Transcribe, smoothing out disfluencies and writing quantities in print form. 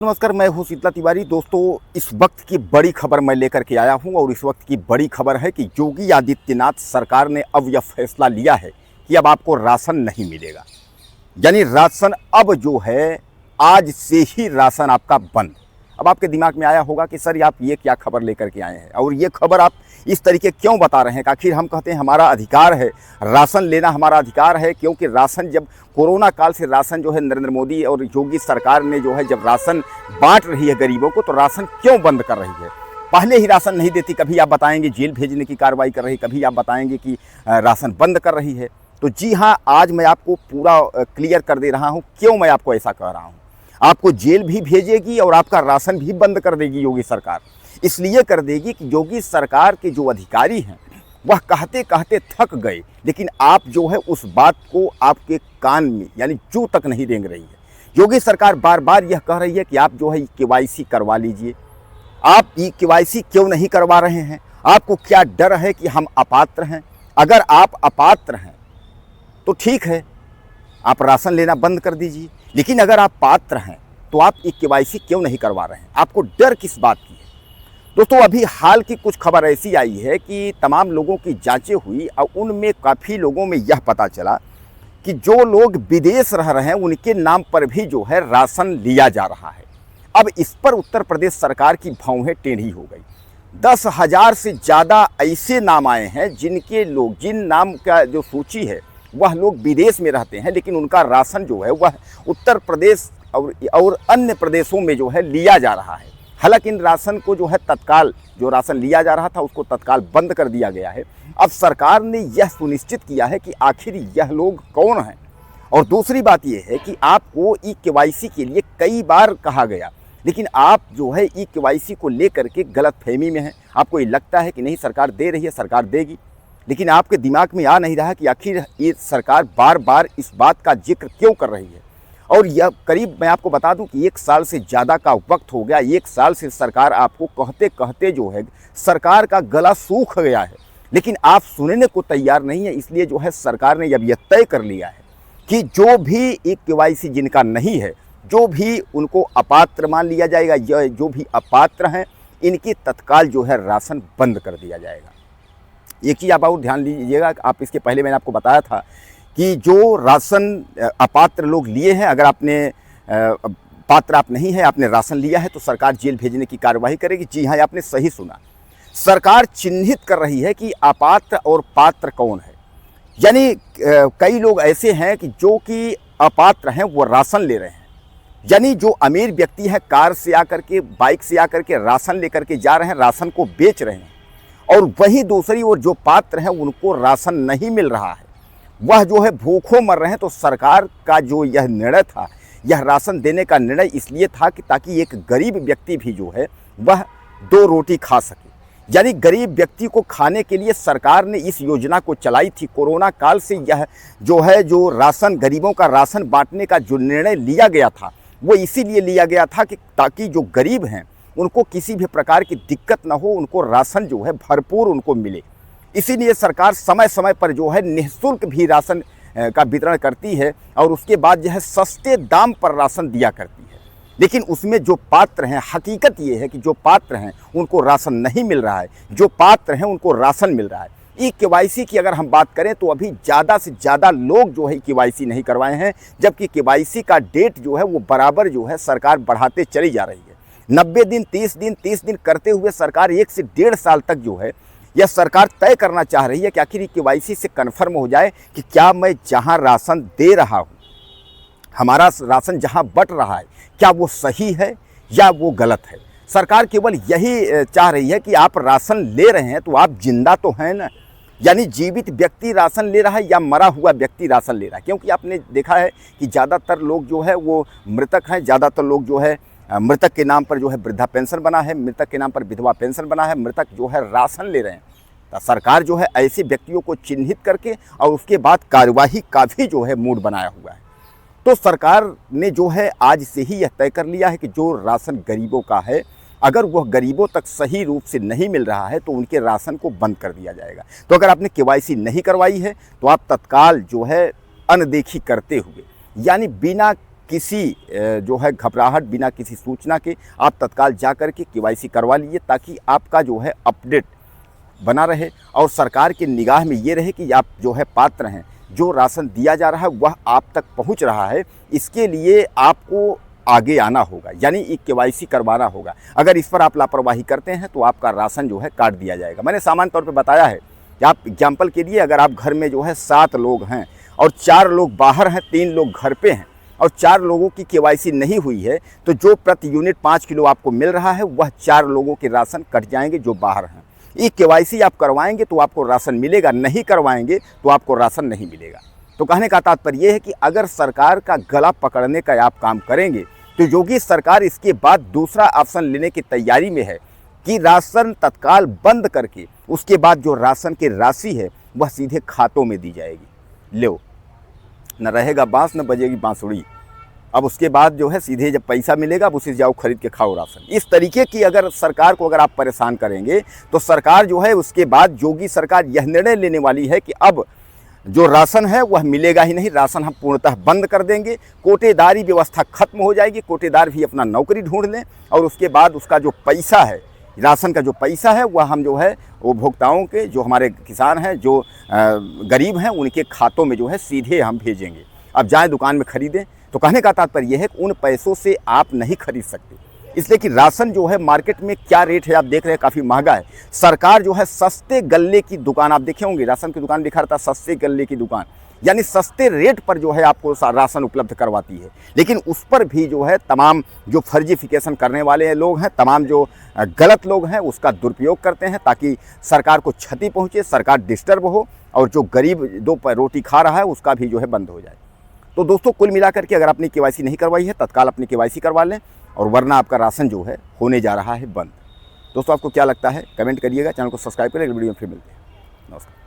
नमस्कार, मैं हूं शीतला तिवारी। दोस्तों, इस वक्त की बड़ी खबर मैं लेकर के आया हूं और इस वक्त की बड़ी खबर है कि योगी आदित्यनाथ सरकार ने अब यह फैसला लिया है कि अब आपको राशन नहीं मिलेगा। यानी राशन अब जो है आज से ही राशन आपका बंद। अब आपके दिमाग में आया होगा कि सर आप ये क्या खबर लेकर के आए हैं और ये खबर आप इस तरीके क्यों बता रहे हैं। आखिर हम कहते हैं हमारा अधिकार है, राशन लेना हमारा अधिकार है, क्योंकि राशन जब कोरोना काल से राशन जो है नरेंद्र मोदी और योगी सरकार ने जो है जब राशन बांट रही है गरीबों को, तो राशन क्यों बंद कर रही है। पहले ही राशन नहीं देती, कभी आप बताएंगे जेल भेजने की कार्रवाई कर रही, कभी आप बताएंगे कि राशन बंद कर रही है। तो जी हाँ, आज मैं आपको पूरा क्लियर कर दे रहा हूँ क्यों मैं आपको ऐसा कह रहा हूँ। आपको जेल भी भेजेगी और आपका राशन भी बंद कर देगी योगी सरकार। इसलिए कर देगी कि योगी सरकार के जो अधिकारी हैं वह कहते कहते थक गए, लेकिन आप जो है उस बात को आपके कान में यानी जू तक नहीं रेंग रही है। योगी सरकार बार बार यह कह रही है कि आप जो है केवाईसी करवा लीजिए। आप ये केवाईसी क्यों नहीं करवा रहे हैं? आपको क्या डर है कि हम अपात्र हैं? अगर आप अपात्र हैं तो ठीक है, आप राशन लेना बंद कर दीजिए, लेकिन अगर आप पात्र हैं तो आप ये केवाईसी क्यों नहीं करवा रहे हैं? आपको डर किस बात की है? दोस्तों, अभी हाल की कुछ खबर ऐसी आई है कि तमाम लोगों की जांचें हुई और उनमें काफ़ी लोगों में यह पता चला कि जो लोग विदेश रह रहे हैं उनके नाम पर भी जो है राशन लिया जा रहा है। अब इस पर उत्तर प्रदेश सरकार की भौहें टेढ़ी हो गई। 10,000 से ज़्यादा ऐसे नाम आए हैं जिन नाम का जो सूची है वह लोग विदेश में रहते हैं, लेकिन उनका राशन जो है वह उत्तर प्रदेश और अन्य प्रदेशों में जो है लिया जा रहा है। हालांकि इन राशन को जो है तत्काल जो राशन लिया जा रहा था उसको तत्काल बंद कर दिया गया है। अब सरकार ने यह सुनिश्चित किया है कि आखिर यह लोग कौन हैं। और दूसरी बात यह है कि आपको ई केवाईसी के लिए कई बार कहा गया, लेकिन आप जो है ई केवाईसी को लेकर के गलतफहमी में हैं। आपको ये लगता है कि नहीं सरकार दे रही है, सरकार देगी, लेकिन आपके दिमाग में आ नहीं रहा कि आखिर ये सरकार बार बार इस बात का जिक्र क्यों कर रही है। और यह करीब मैं आपको बता दूं कि 1 साल से ज़्यादा का वक्त हो गया। 1 साल से सरकार आपको कहते कहते जो है सरकार का गला सूख गया है, लेकिन आप सुनने को तैयार नहीं है। इसलिए जो है सरकार ने अब यह तय कर लिया है कि जो भी एक केवाईसी जिनका नहीं है, जो भी उनको अपात्र मान लिया जाएगा, जो भी अपात्र हैं इनकी तत्काल जो है राशन बंद कर दिया जाएगा। एक चीज़ आप और ध्यान दीजिएगा, आप इसके पहले मैंने आपको बताया था कि जो राशन अपात्र लोग लिए हैं, अगर आपने पात्र आप नहीं है, आपने राशन लिया है तो सरकार जेल भेजने की कार्रवाई करेगी। जी हाँ, आपने सही सुना, सरकार चिन्हित कर रही है कि अपात्र और पात्र कौन है। यानी कई लोग ऐसे हैं कि जो कि अपात्र हैं वो राशन ले रहे हैं। यानी जो अमीर व्यक्ति है कार से आकर के, बाइक से आकर के राशन लेकर के जा रहे हैं, राशन को बेच रहे हैं, और वहीं दूसरी ओर जो पात्र हैं उनको राशन नहीं मिल रहा है, वह जो है भूखों मर रहे हैं। तो सरकार का जो यह निर्णय था, यह राशन देने का निर्णय इसलिए था कि ताकि एक गरीब व्यक्ति भी जो है वह 2 रोटी खा सके। यानी गरीब व्यक्ति को खाने के लिए सरकार ने इस योजना को चलाई थी। कोरोना काल से यह जो राशन, गरीबों का राशन बांटने का जो निर्णय लिया गया था वो इसीलिए लिया गया था कि ताकि जो गरीब हैं उनको किसी भी प्रकार की दिक्कत ना हो, उनको राशन जो है भरपूर उनको मिले। इसीलिए सरकार समय समय पर जो है निःशुल्क भी राशन का वितरण करती है और उसके बाद जो है सस्ते दाम पर राशन दिया करती है। लेकिन उसमें जो पात्र हैं, हकीकत ये है कि जो पात्र हैं उनको राशन नहीं मिल रहा है, जो पात्र हैं उनको राशन मिल रहा है। ई केवाईसी की अगर हम बात करें तो अभी ज़्यादा से ज़्यादा लोग जो है केवाईसी नहीं करवाए हैं, जबकि केवाईसी का डेट जो है वो बराबर जो है सरकार बढ़ाते चली जा रही है। 90 दिन, 30 दिन करते हुए सरकार 1 से 1.5 साल तक जो है यह सरकार तय करना चाह रही है कि आखिर केवाईसी से कन्फर्म हो जाए कि क्या मैं जहां राशन दे रहा हूं, हमारा राशन जहां बट रहा है, क्या वो सही है या वो गलत है। सरकार केवल यही चाह रही है कि आप राशन ले रहे हैं तो आप जिंदा तो हैं ना। यानी जीवित व्यक्ति राशन ले रहा है या मरा हुआ व्यक्ति राशन ले रहा है। क्योंकि आपने देखा है कि ज़्यादातर लोग जो है वो मृतक हैं, ज़्यादातर लोग जो है मृतक के नाम पर जो है वृद्धा पेंशन बना है, मृतक के नाम पर विधवा पेंशन बना है, मृतक जो है राशन ले रहे हैं। तो सरकार जो है ऐसे व्यक्तियों को चिन्हित करके और उसके बाद कार्यवाही का भी जो है मूड बनाया हुआ है। तो सरकार ने जो है आज से ही यह तय कर लिया है कि जो राशन गरीबों का है, अगर वह गरीबों तक सही रूप से नहीं मिल रहा है तो उनके राशन को बंद कर दिया जाएगा। तो अगर आपने केवाईसी नहीं करवाई है तो आप तत्काल जो है अनदेखी करते हुए, यानी बिना किसी जो है घबराहट, बिना किसी सूचना के आप तत्काल जा कर के केवाईसी करवा लीजिए, ताकि आपका जो है अपडेट बना रहे और सरकार की निगाह में ये रहे कि आप जो है पात्र हैं, जो राशन दिया जा रहा है वह आप तक पहुंच रहा है। इसके लिए आपको आगे आना होगा, यानी एक केवाईसी करवाना होगा। अगर इस पर आप लापरवाही करते हैं तो आपका राशन जो है काट दिया जाएगा। मैंने सामान्य तौर पे बताया है कि आप एग्जाम्पल के लिए, अगर आप घर में जो है 7 लोग हैं और 4 लोग बाहर हैं, 3 लोग घर पे हैं और 4 लोगों की केवाईसी नहीं हुई है, तो जो प्रति यूनिट 5 किलो आपको मिल रहा है वह 4 लोगों के राशन कट जाएंगे जो बाहर हैं। ये केवाईसी आप करवाएंगे तो आपको राशन मिलेगा, नहीं करवाएंगे तो आपको राशन नहीं मिलेगा। तो कहने का तात्पर्य यह है कि अगर सरकार का गला पकड़ने का आप काम करेंगे तो योगी सरकार इसके बाद दूसरा ऑप्शन लेने की तैयारी में है कि राशन तत्काल बंद करके उसके बाद जो राशन की राशि है वह सीधे खातों में दी जाएगी। लो, न रहेगा बांस न बजेगी बांसुरी। अब उसके बाद जो है सीधे जब पैसा मिलेगा अब उसे जाओ खरीद के खाओ राशन। इस तरीके की अगर सरकार को अगर आप परेशान करेंगे तो सरकार जो है उसके बाद योगी सरकार यह निर्णय लेने वाली है कि अब जो राशन है वह मिलेगा ही नहीं, राशन हम पूर्णतः बंद कर देंगे। कोटेदारी व्यवस्था खत्म हो जाएगी, कोटेदार भी अपना नौकरी ढूंढ लें और उसके बाद उसका जो पैसा है, राशन का जो पैसा है वह हम जो है उपभोक्ताओं के, जो हमारे किसान हैं, जो गरीब हैं, उनके खातों में जो है सीधे हम भेजेंगे। अब जाएँ दुकान में खरीदें। तो कहने का तात्पर्य यह है कि उन पैसों से आप नहीं खरीद सकते, इसलिए कि राशन जो है मार्केट में क्या रेट है आप देख रहे हैं, काफ़ी महंगा है। सरकार जो है सस्ते गल्ले की दुकान, आप देखे होंगे राशन की दुकान लिखा रहता है सस्ते गल्ले की दुकान, यानी सस्ते रेट पर जो है आपको राशन उपलब्ध करवाती है। लेकिन उस पर भी जो है तमाम जो फर्जीफिकेशन करने वाले लोग हैं, तमाम जो गलत लोग हैं उसका दुरुपयोग करते हैं ताकि सरकार को क्षति पहुँचे, सरकार डिस्टर्ब हो और जो गरीब 2 रोटी खा रहा है उसका भी जो है बंद हो जाए। तो दोस्तों कुल मिलाकर के अगर आपने केवाईसी नहीं करवाई है तत्काल अपनी केवाईसी करवा लें, और वरना आपका राशन जो है होने जा रहा है बंद। दोस्तों आपको क्या लगता है कमेंट करिएगा, चैनल को सब्सक्राइब करें। वीडियो में फिर मिलते हैं। नमस्कार।